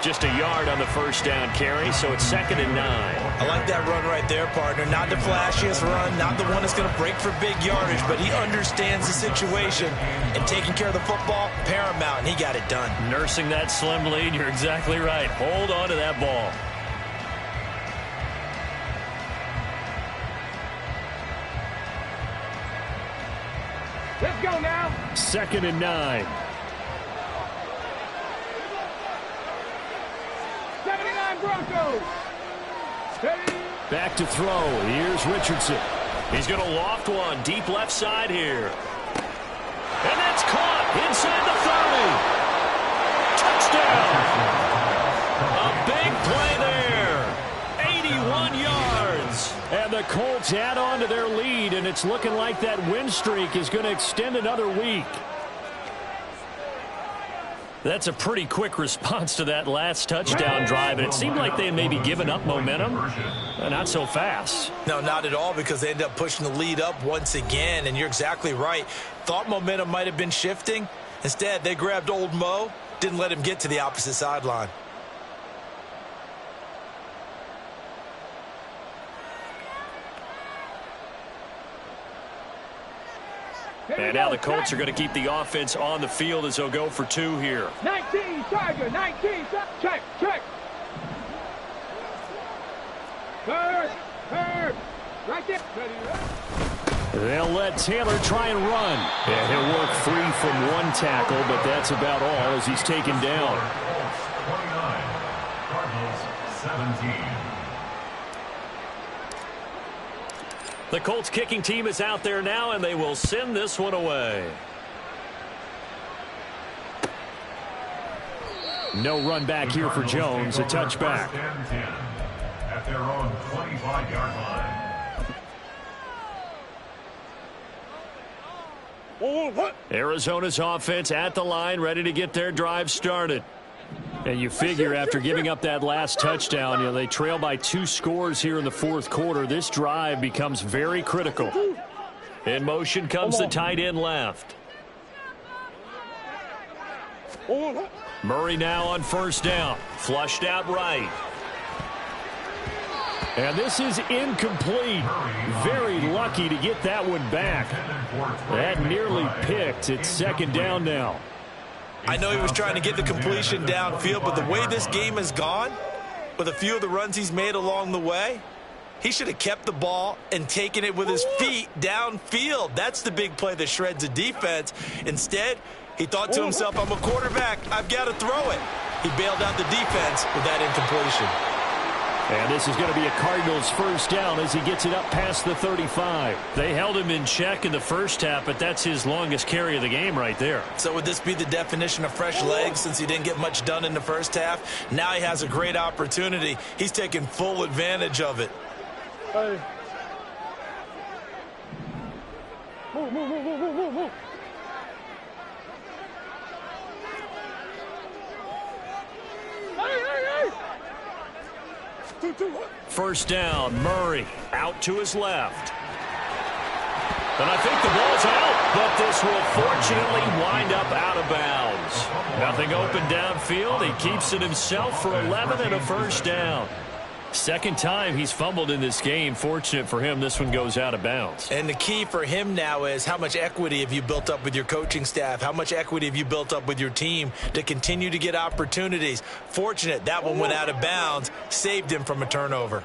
Just a yard on the first down carry, so it's 2nd and 9. I like that run right there, partner. Not the flashiest run, not the one that's going to break for big yardage, but he understands the situation, and taking care of the football, paramount, and he got it done. Nursing that slim lead, you're exactly right. Hold on to that ball. Let's go now. 2nd and 9. 79 Broncos. Back to throw. Here's Richardson. He's going to loft one deep left side here. And that's caught inside the 30. Touchdown. A big play there. 81 yards. And the Colts add on to their lead, and it's looking like that win streak is going to extend another week. That's a pretty quick response to that last touchdown drive, and it seemed like they had maybe given up momentum. Not so fast. No, not at all, because they ended up pushing the lead up once again, and you're exactly right. Thought momentum might have been shifting. Instead, they grabbed old Mo, didn't let him get to the opposite sideline. And now the Colts are going to keep the offense on the field as they'll go for 2 here. 19, Tiger, 19, check. Third, right there. They'll let Taylor try and run. And he'll work free from 1 tackle, but that's about all as he's taken down. 29, Cardinals 17. The Colts kicking team is out there now, and they will send this one away. No run back here for Jones, a touchback. 1st and 10 at their own 25-yard line. Arizona's offense at the line, ready to get their drive started. And you figure after giving up that last touchdown, they trail by 2 scores here in the 4th quarter. This drive becomes very critical. In motion comes the tight end left. Murray now on 1st down. Flushed out right. And this is incomplete. Very lucky to get that one back. That nearly picked. It's 2nd down now. I know he was trying to get the completion downfield, but the way this game has gone, with a few of the runs he's made along the way, he should have kept the ball and taken it with his feet downfield. That's the big play that shreds a defense. Instead, he thought to himself, I'm a quarterback, I've got to throw it. He bailed out the defense with that incompletion. And this is going to be a Cardinals 1st down as he gets it up past the 35. They held him in check in the first half, but that's his longest carry of the game right there. So would this be the definition of fresh legs since he didn't get much done in the first half? Now he has a great opportunity. He's taking full advantage of it. Hey. Move. Hey. 2. 1st down, Murray out to his left. And I think the ball's out, but this will fortunately wind up out of bounds. Nothing open downfield. He keeps it himself for 11 and a 1st down. 2nd time he's fumbled in this game. Fortunate for him, this one goes out of bounds. And the key for him now is how much equity have you built up with your coaching staff? How much equity have you built up with your team to continue to get opportunities? Fortunate that one went out of bounds, saved him from a turnover.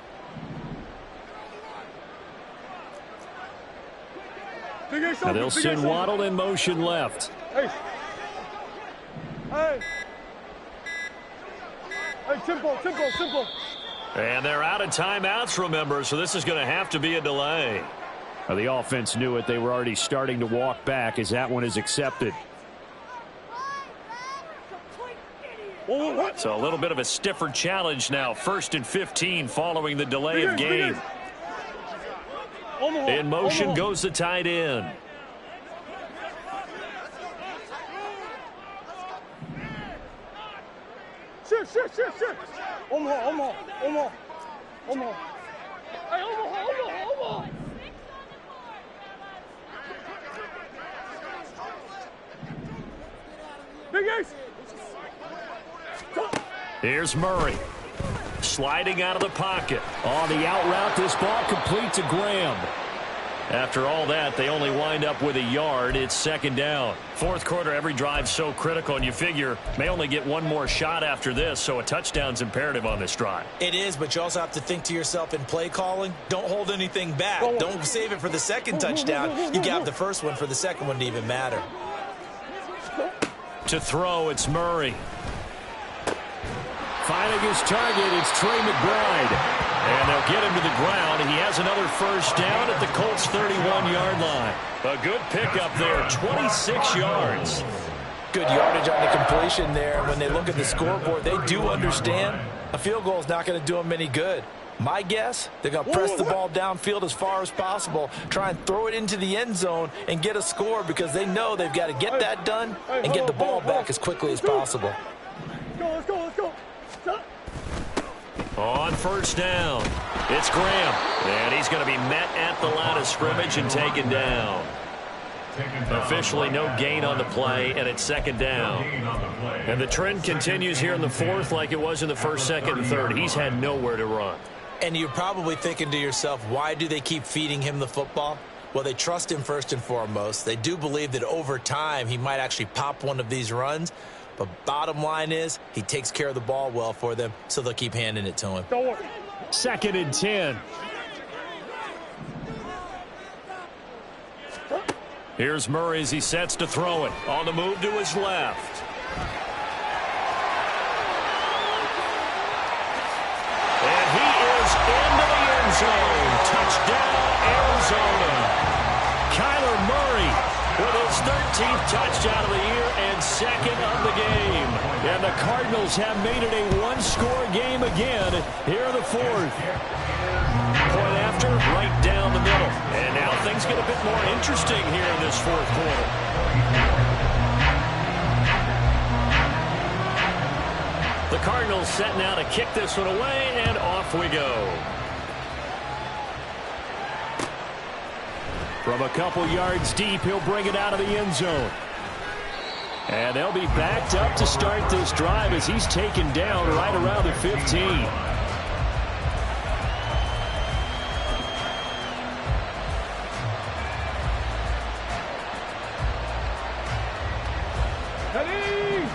Now they'll send Waddle in motion left. Hey, tempo. And they're out of timeouts, remember, so this is going to have to be a delay. Now, the offense knew it. They were already starting to walk back as that one is accepted. So a little bit of a stiffer challenge now. 1st and 15 following the delay of game. In motion goes the tight end. Shit. Omaha. Hey, Omaha. Big Ace. Here's Murray. Sliding out of the pocket. On the out route, this ball complete to Graham. After all that, they only wind up with a yard. It's 2nd down. 4th quarter, every drive's so critical, and you figure may only get one more shot after this, so a touchdown's imperative on this drive. It is, but you also have to think to yourself in play calling, don't hold anything back. Don't save it for the 2nd touchdown. You got the first one for the 2nd one to even matter. To throw, it's Murray. Finding his target, it's Trey McBride. And they'll get him to the ground. He has another 1st down at the Colts' 31-yard line. A good pickup there, 26 yards. Good yardage on the completion there. When they look at the scoreboard, they do understand a field goal is not going to do them any good. My guess, they're going to press the ball downfield as far as possible, try and throw it into the end zone and get a score because they know they've got to get that done and get the ball back as quickly as possible. Let's go. On 1st down, it's Graham. And he's going to be met at the line of scrimmage and taken down. Officially no gain on the play, and it's 2nd down. And the trend continues here in the 4th like it was in the 1st, 2nd, and 3rd. He's had nowhere to run. And you're probably thinking to yourself, why do they keep feeding him the football? Well, they trust him first and foremost. They do believe that over time he might actually pop one of these runs. But bottom line is he takes care of the ball well for them, so they'll keep handing it to him. 2nd and 10. Here's Murray as he sets to throw it. On the move to his left. And he is into the end zone. Touchdown, Arizona. Kyler Murray with his 13th touchdown of the year and 2nd of the game. And the Cardinals have made it a one-score game again here in the 4th. Point after, right down the middle. And now things get a bit more interesting here in this 4th quarter. The Cardinals set now to kick this one away, and off we go. From a couple yards deep, he'll bring it out of the end zone. And they'll be backed up to start this drive as he's taken down right around the 15.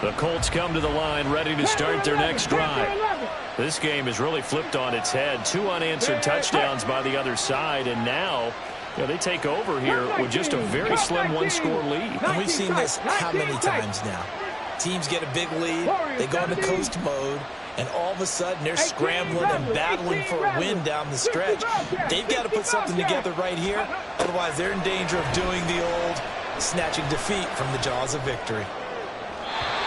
The Colts come to the line ready to start their next drive. This game has really flipped on its head. 2 unanswered touchdowns by the other side, and now they take over here with just a very slim one-score lead. And we've seen this how many times now? Teams get a big lead, they go into coast mode, and all of a sudden they're scrambling and battling for a win down the stretch. They've got to put something together right here, otherwise they're in danger of doing the old snatching defeat from the jaws of victory.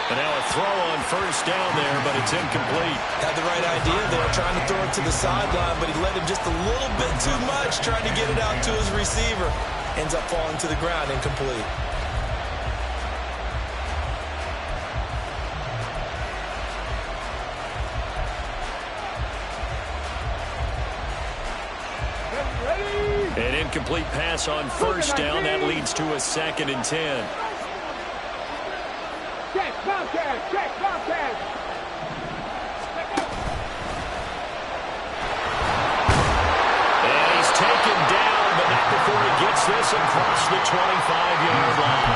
And now a throw on 1st down there, but it's incomplete. Had the right idea there, trying to throw it to the sideline, but he let him just a little bit too much, trying to get it out to his receiver. Ends up falling to the ground, incomplete. An incomplete pass on 1st down. That leads to a 2nd and 10. Check, Bobcat. And he's taken down, but not before he gets gets this across the 25-yard line.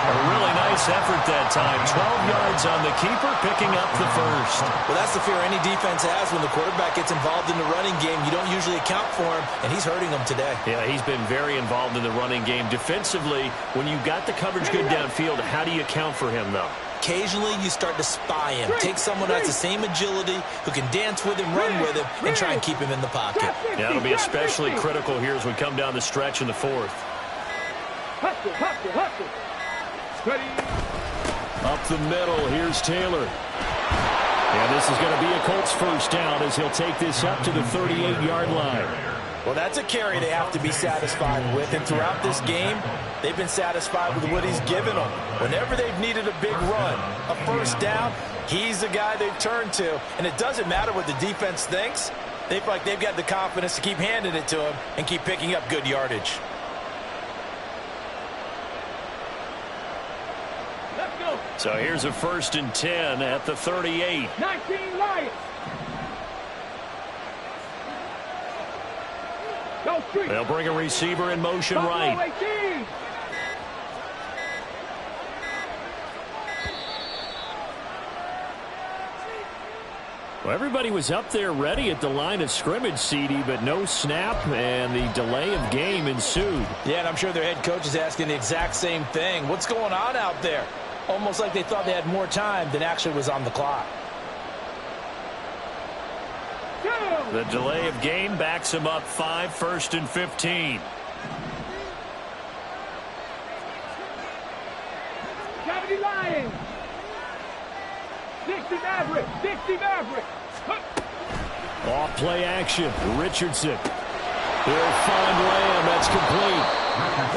A really nice effort that time. 12 yards on the keeper, picking up the first. Well, that's the fear any defense has when the quarterback gets involved in the running game. You don't usually account for him, and he's hurting them today. Yeah, he's been very involved in the running game. Defensively, when you got the coverage good downfield, how do you account for him, though? Occasionally, you start to spy him. Take someone who has the same agility, who can dance with him, run with him, and try and keep him in the pocket. Yeah, it'll be especially critical here as we come down the stretch in the fourth. Up the middle, here's Taylor. And this is going to be a Colts first down as he'll take this up to the 38-yard line. Well, that's a carry they have to be satisfied with. And throughout this game, they've been satisfied with what he's given them. Whenever they've needed a big run, a first down, he's the guy they've turned to. And it doesn't matter what the defense thinks. They feel like they've got the confidence to keep handing it to him and keep picking up good yardage. So here's a 1st and 10 at the 38. 19 Lions. Go street. They'll bring a receiver in motion right. 18. Well, everybody was up there ready at the line of scrimmage, CD, but no snap, and the delay of game ensued. Yeah, and I'm sure their head coach is asking the exact same thing. What's going on out there? Almost like they thought they had more time than actually was on the clock. The delay of game backs him up 5, 1st and 15. 70 Lions. 60 Maverick. 60 Maverick. Off play action. Richardson. He'll find Lamb. That's complete.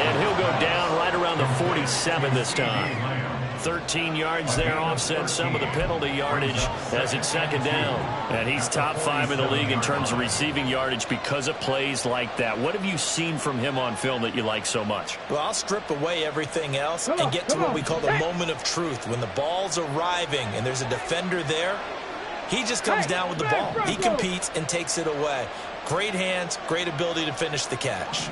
And he'll go down right around the 47 this time. 13 yards there, offset some of the penalty yardage as it's 2nd down. And he's top 5 in the league in terms of receiving yardage because of plays like that. What have you seen from him on film that you like so much? Well, I'll strip away everything else and get to what we call the moment of truth. When the ball's arriving and there's a defender there, he just comes down with the ball. He competes and takes it away. Great hands, great ability to finish the catch.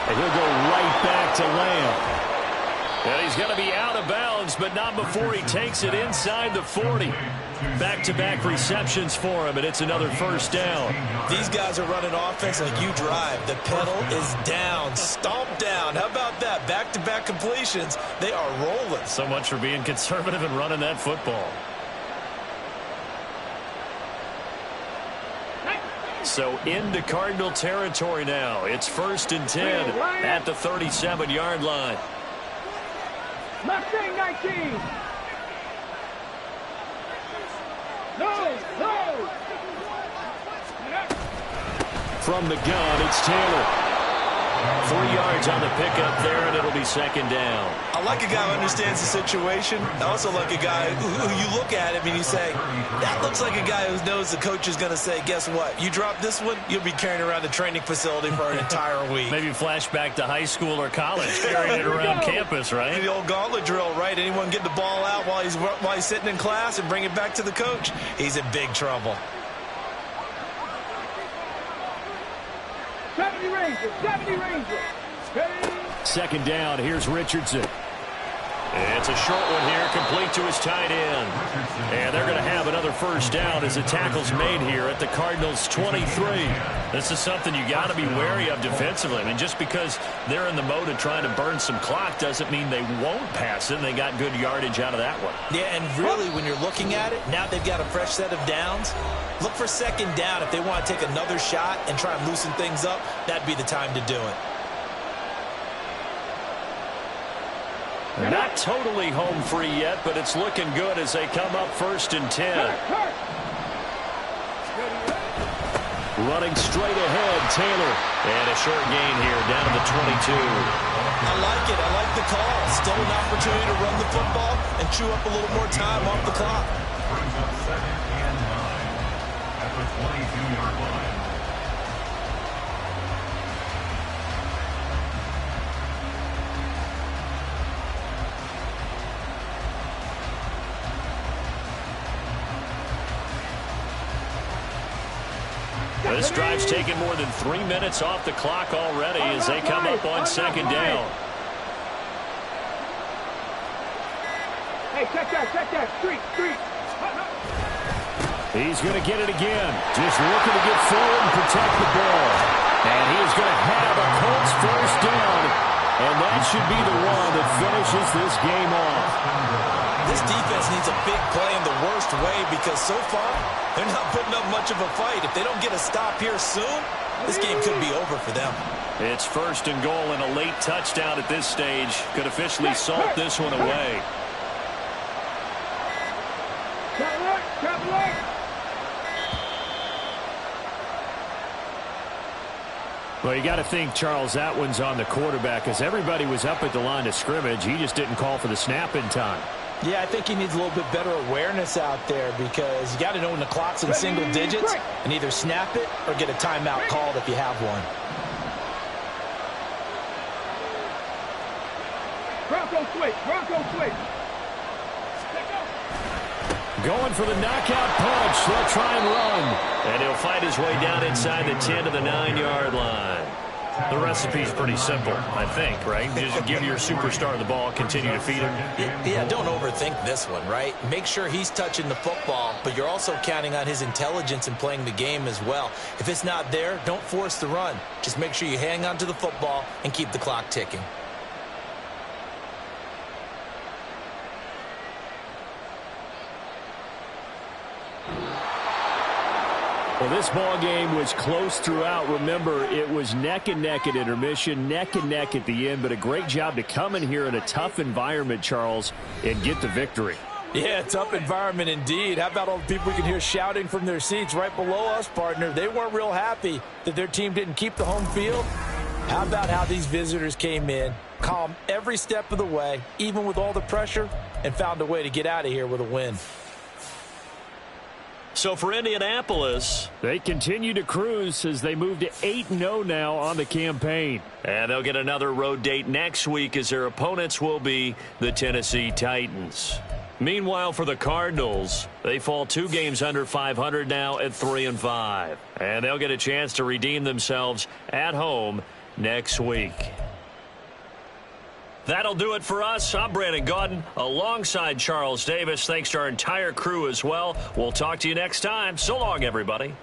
And he'll go right back to Lamb. And he's going to be out of bounds, but not before he takes it inside the 40. Back-to-back receptions for him, and it's another 1st down. These guys are running offense like you drive. The pedal is down, stomped down. How about that? Back-to-back completions. They are rolling. So much for being conservative and running that football. So into Cardinal territory now. It's 1st and 10 at the 37-yard line. Mustang 19. No. From the gun, it's Taylor. 3 yards on the pickup there, and it'll be 2nd down. I like a guy who understands the situation. I also like a guy who you look at him and you say, that looks like a guy who knows the coach is going to say, guess what? You drop this one, you'll be carrying around the training facility for an entire week. Maybe flashback to high school or college, carrying it around campus, right? The old gauntlet drill, right? Anyone get the ball out while he's sitting in class and bring it back to the coach? He's in big trouble. 70 Rangers. 2nd down, here's Richardson. It's a short one here, complete to his tight end. And they're going to have another 1st down as the tackle's made here at the Cardinals' 23. This is something you got to be wary of defensively. I mean, just because they're in the mode of trying to burn some clock doesn't mean they won't pass it. And they got good yardage out of that one. Yeah, and really, when you're looking at it, now they've got a fresh set of downs. Look for 2nd down. If they want to take another shot and try and loosen things up, that'd be the time to do it. Not totally home free yet, but it's looking good as they come up 1st and 10. Running straight ahead, Taylor. And a short gain here down to the 22. I like it. I like the call. Still an opportunity to run the football and chew up a little more time off the clock. Brings up 2nd and 9 at the 22-yard line. This drive's taken more than 3 minutes off the clock already as they come up on second down. Hey, check that. Street. He's going to get it again. Just looking to get forward and protect the ball. And he is going to have a Colts first down. And that should be the one that finishes this game off. This defense needs a big play in the worst way because so far they're not putting up much of a fight. If they don't get a stop here soon, this game could be over for them. It's first and goal and a late touchdown at this stage. Could officially salt this one away. Well, you got to think, Charles, that one's on the quarterback as everybody was up at the line of scrimmage. He just didn't call for the snap in time. Yeah, I think he needs a little bit better awareness out there because you got to know when the clock's in single digits and either snap it or get a timeout called if you have one. Bronco switch. Going for the knockout punch. They'll try and run. And he'll fight his way down inside the 10 to the 9-yard line. The recipe's pretty simple, I think, right? Just give your superstar the ball, continue to feed him. Yeah, don't overthink this one, right? Make sure he's touching the football, but you're also counting on his intelligence in playing the game as well. If it's not there, don't force the run. Just make sure you hang on to the football and keep the clock ticking. Well, this ball game was close throughout. Remember, it was neck and neck at intermission, neck and neck at the end, but a great job to come in here in a tough environment, Charles, and get the victory. Yeah, tough environment indeed. How about all the people we can hear shouting from their seats right below us, partner? They weren't real happy that their team didn't keep the home field. How about how these visitors came in, calm every step of the way, even with all the pressure, and found a way to get out of here with a win. So for Indianapolis, they continue to cruise as they move to 8-0 now on the campaign. And they'll get another road date next week as their opponents will be the Tennessee Titans. Meanwhile, for the Cardinals, they fall 2 games under 500 now at 3-5. And they'll get a chance to redeem themselves at home next week. That'll do it for us. I'm Brandon Gaudin alongside Charles Davis. Thanks to our entire crew as well. We'll talk to you next time. So long, everybody.